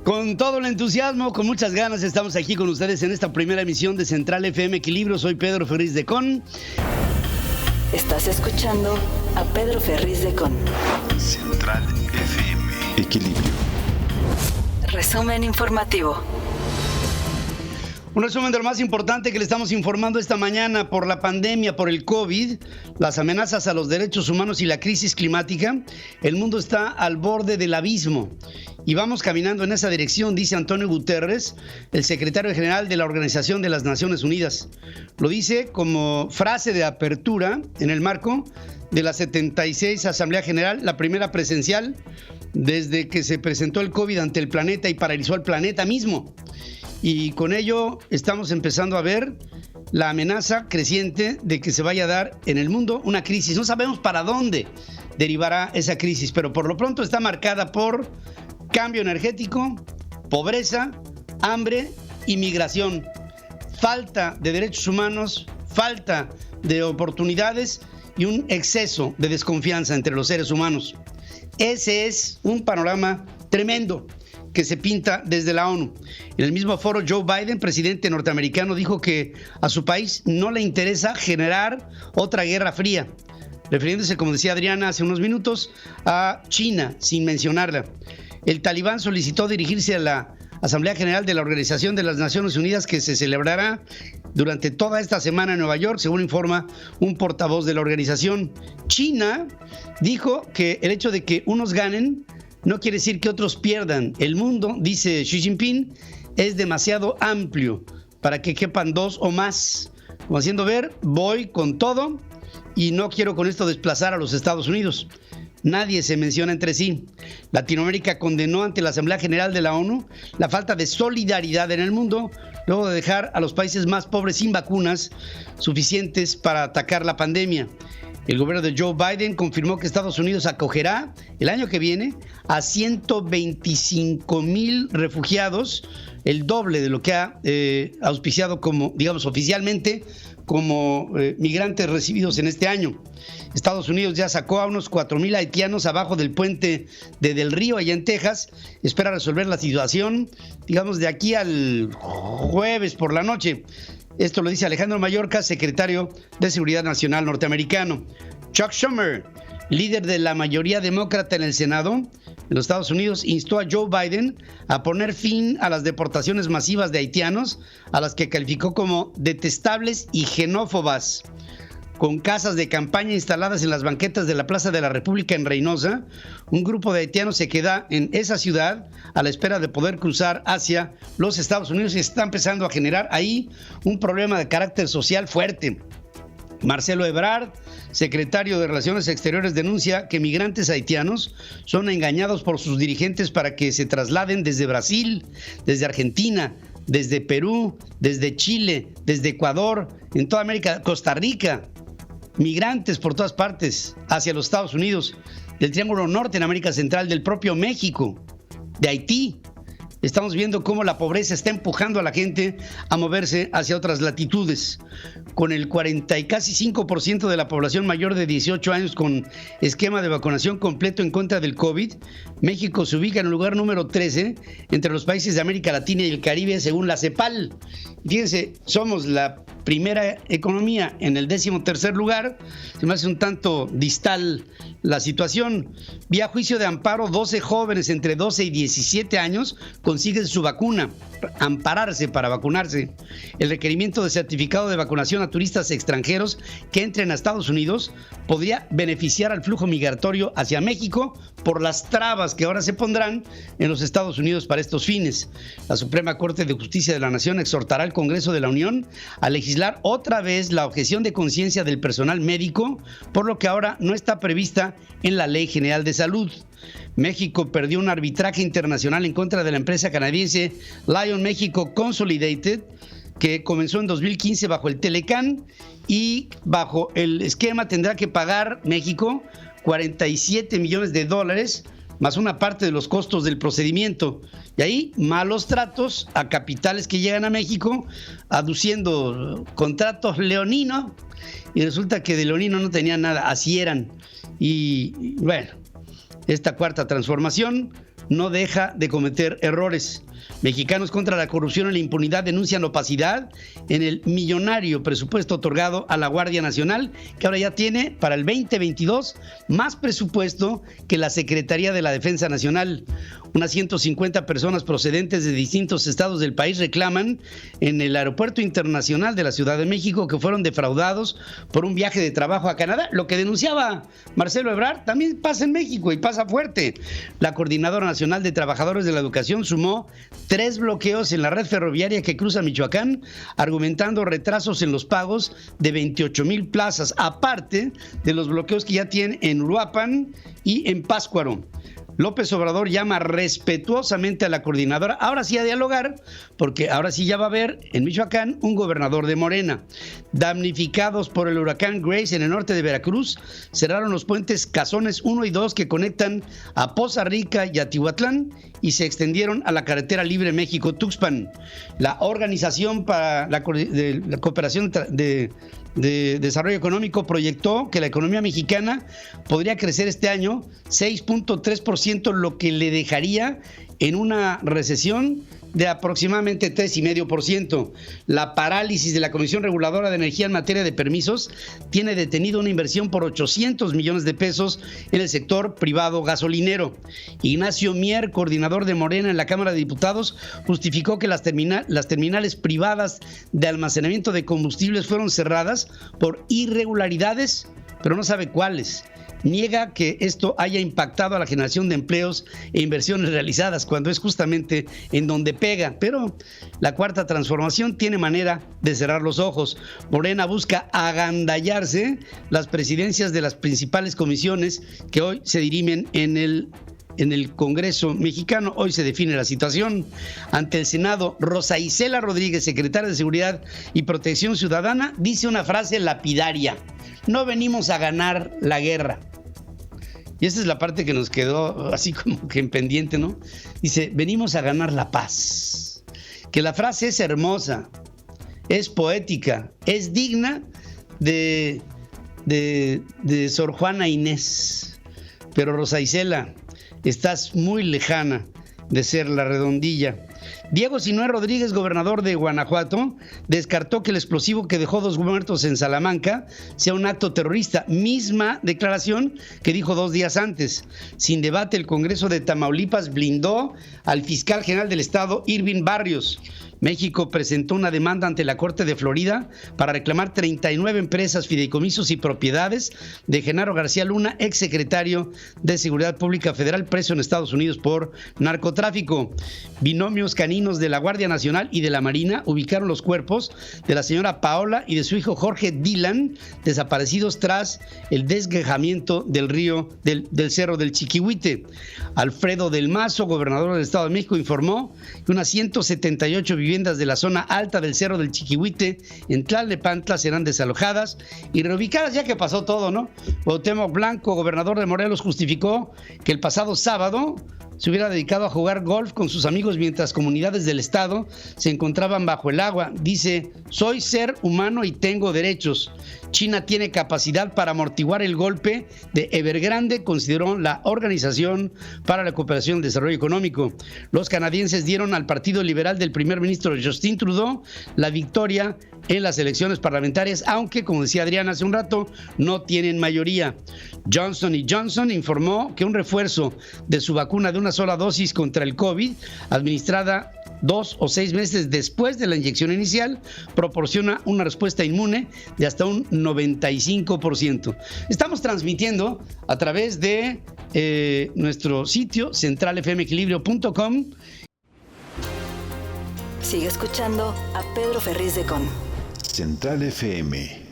Con todo el entusiasmo, con muchas ganas, estamos aquí con ustedes en esta primera emisión de Central FM Equilibrio. Soy Pedro Ferriz de Con. Estás escuchando a Pedro Ferriz de Con. Central FM Equilibrio. Resumen informativo. Un resumen de lo más importante que le estamos informando esta mañana. Por la pandemia, por el COVID, las amenazas a los derechos humanos y la crisis climática, el mundo está al borde del abismo. Y vamos caminando en esa dirección, dice Antonio Guterres, el secretario general de la Organización de las Naciones Unidas. Lo dice como frase de apertura en el marco de la 76 Asamblea General, la primera presencial desde que se presentó el COVID ante el planeta y paralizó al planeta mismo. Y con ello estamos empezando a ver la amenaza creciente de que se vaya a dar en el mundo una crisis. No sabemos para dónde derivará esa crisis, pero por lo pronto está marcada por cambio energético, pobreza, hambre y migración. Falta de derechos humanos, falta de oportunidades y un exceso de desconfianza entre los seres humanos. Ese es un panorama tremendo que se pinta desde la ONU. En el mismo foro, Joe Biden, presidente norteamericano, dijo que a su país no le interesa generar otra guerra fría, refiriéndose, como decía Adriana hace unos minutos, a China, sin mencionarla. El talibán solicitó dirigirse a la Asamblea General de la Organización de las Naciones Unidas, que se celebrará durante toda esta semana en Nueva York, según informa un portavoz de la organización. China dijo que el hecho de que unos ganen no quiere decir que otros pierdan. El mundo, dice Xi Jinping, es demasiado amplio para que quepan dos o más. Como haciendo ver, voy con todo y no quiero con esto desplazar a los Estados Unidos. Nadie se menciona entre sí. Latinoamérica condenó ante la Asamblea General de la ONU la falta de solidaridad en el mundo, luego de dejar a los países más pobres sin vacunas suficientes para atacar la pandemia. El gobierno de Joe Biden confirmó que Estados Unidos acogerá el año que viene a 125,000 refugiados, el doble de lo que ha auspiciado como, digamos, oficialmente como migrantes recibidos en este año. Estados Unidos ya sacó a unos 4,000 haitianos abajo del puente de Del Río, allá en Texas. Espera resolver la situación, digamos, de aquí al jueves por la noche. Esto lo dice Alejandro Mayorkas, secretario de Seguridad Nacional norteamericano. Chuck Schumer, líder de la mayoría demócrata en el Senado, en los Estados Unidos, instó a Joe Biden a poner fin a las deportaciones masivas de haitianos, a las que calificó como detestables y xenófobas. Con casas de campaña instaladas en las banquetas de la Plaza de la República en Reynosa, un grupo de haitianos se queda en esa ciudad a la espera de poder cruzar hacia los Estados Unidos y está empezando a generar ahí un problema de carácter social fuerte. Marcelo Ebrard, secretario de Relaciones Exteriores, denuncia que migrantes haitianos son engañados por sus dirigentes para que se trasladen desde Brasil, desde Argentina, desde Perú, desde Chile, desde Ecuador, en toda América, Costa Rica. Migrantes por todas partes hacia los Estados Unidos, del Triángulo Norte en América Central, del propio México, de Haití. Estamos viendo cómo la pobreza está empujando a la gente a moverse hacia otras latitudes. Con el 40 y casi 5% de la población mayor de 18 años con esquema de vacunación completo en contra del COVID, México se ubica en el lugar número 13 entre los países de América Latina y el Caribe, según la CEPAL. Fíjense, somos la primera economía en el 13º lugar. Se me hace un tanto distal la situación. Vía juicio de amparo, 12 jóvenes entre 12 y 17 años consiguen su vacuna, ampararse para vacunarse. El requerimiento de certificado de vacunación a turistas extranjeros que entren a Estados Unidos podría beneficiar al flujo migratorio hacia México por las trabas que ahora se pondrán en los Estados Unidos para estos fines. La Suprema Corte de Justicia de la Nación exhortará al Congreso de la Unión a legislar otra vez la objeción de conciencia del personal médico, por lo que ahora no está prevista en la Ley General de Salud. México perdió un arbitraje internacional en contra de la empresa canadiense Lion Mexico Consolidated, que comenzó en 2015 bajo el Telecán, y bajo el esquema tendrá que pagar México $47 millones, más una parte de los costos del procedimiento. Y ahí malos tratos a capitales que llegan a México aduciendo contratos leoninos, y resulta que de leonino no tenían nada, así eran. Y bueno, esta cuarta transformación no deja de cometer errores. Mexicanos contra la corrupción y la impunidad denuncian opacidad en el millonario presupuesto otorgado a la Guardia Nacional, que ahora ya tiene para el 2022 más presupuesto que la Secretaría de la Defensa Nacional. Unas 150 personas procedentes de distintos estados del país reclaman en el Aeropuerto Internacional de la Ciudad de México que fueron defraudados por un viaje de trabajo a Canadá. Lo que denunciaba Marcelo Ebrard también pasa en México y pasa fuerte. La Coordinadora Nacional de Trabajadores de la Educación sumó 3 bloqueos en la red ferroviaria que cruza Michoacán, argumentando retrasos en los pagos de 28,000 plazas, aparte de los bloqueos que ya tienen en Uruapan y en Pátzcuaro. López Obrador llama respetuosamente a la coordinadora, ahora sí a dialogar, porque ahora sí ya va a haber en Michoacán un gobernador de Morena. Damnificados por el huracán Grace en el norte de Veracruz, cerraron los puentes Cazones 1 y 2 que conectan a Poza Rica y a Tihuatlán y se extendieron a la carretera libre México-Tuxpan. La Organización para la Cooperación de Desarrollo Económico proyectó que la economía mexicana podría crecer este año 6.3%, lo que le dejaría en una recesión de aproximadamente 3,5%. La parálisis de la Comisión Reguladora de Energía en materia de permisos tiene detenido una inversión por 800 millones de pesos en el sector privado gasolinero. Ignacio Mier, coordinador de Morena en la Cámara de Diputados, justificó que las terminales privadas de almacenamiento de combustibles fueron cerradas por irregularidades, pero no sabe cuáles. Niega que esto haya impactado a la generación de empleos e inversiones realizadas, cuando es justamente en donde pega. Pero la Cuarta Transformación tiene manera de cerrar los ojos. Morena busca agandallarse las presidencias de las principales comisiones que hoy se dirimen en el Congreso mexicano. Hoy se define la situación. Ante el Senado, Rosa Isela Rodríguez, secretaria de Seguridad y Protección Ciudadana, dice una frase lapidaria: no venimos a ganar la guerra. Y esa es la parte que nos quedó así como que en pendiente, ¿no? Dice, venimos a ganar la paz. Que la frase es hermosa, es poética, es digna de Sor Juana Inés. Pero Rosa Isela, estás muy lejana de ser la redondilla. Diego Sinue Rodríguez, gobernador de Guanajuato, descartó que el explosivo que dejó 2 muertos en Salamanca sea un acto terrorista, misma declaración que dijo 2 días antes. Sin debate, el Congreso de Tamaulipas blindó al fiscal general del estado, Irving Barrios. México presentó una demanda ante la Corte de Florida para reclamar 39 empresas, fideicomisos y propiedades de Genaro García Luna, exsecretario de Seguridad Pública Federal, preso en Estados Unidos por narcotráfico. Binomios caninos de la Guardia Nacional y de la Marina ubicaron los cuerpos de la señora Paola y de su hijo Jorge Dylan, desaparecidos tras el desguejamiento del río del Cerro del Chiquihuite. Alfredo del Mazo, gobernador del Estado de México, informó que unas 178 viviendas de la zona alta del Cerro del Chiquihuite en Tlalnepantla serán desalojadas y reubicadas, ya que pasó todo, ¿no? Cuauhtémoc Blanco, gobernador de Morelos, justificó que el pasado sábado se hubiera dedicado a jugar golf con sus amigos mientras comunidades del estado se encontraban bajo el agua. Dice, soy ser humano y tengo derechos. China tiene capacidad para amortiguar el golpe de Evergrande, consideró la Organización para la Cooperación y Desarrollo Económico. Los canadienses dieron al Partido Liberal del primer ministro Justin Trudeau la victoria en las elecciones parlamentarias, aunque, como decía Adrián hace un rato, no tienen mayoría. Johnson & Johnson informó que un refuerzo de su vacuna de una sola dosis contra el COVID, administrada 2 o 6 meses después de la inyección inicial, proporciona una respuesta inmune de hasta un 95%. Estamos transmitiendo a través de nuestro sitio centralfmequilibrio.com. Sigue escuchando a Pedro Ferriz de Con. Central FM.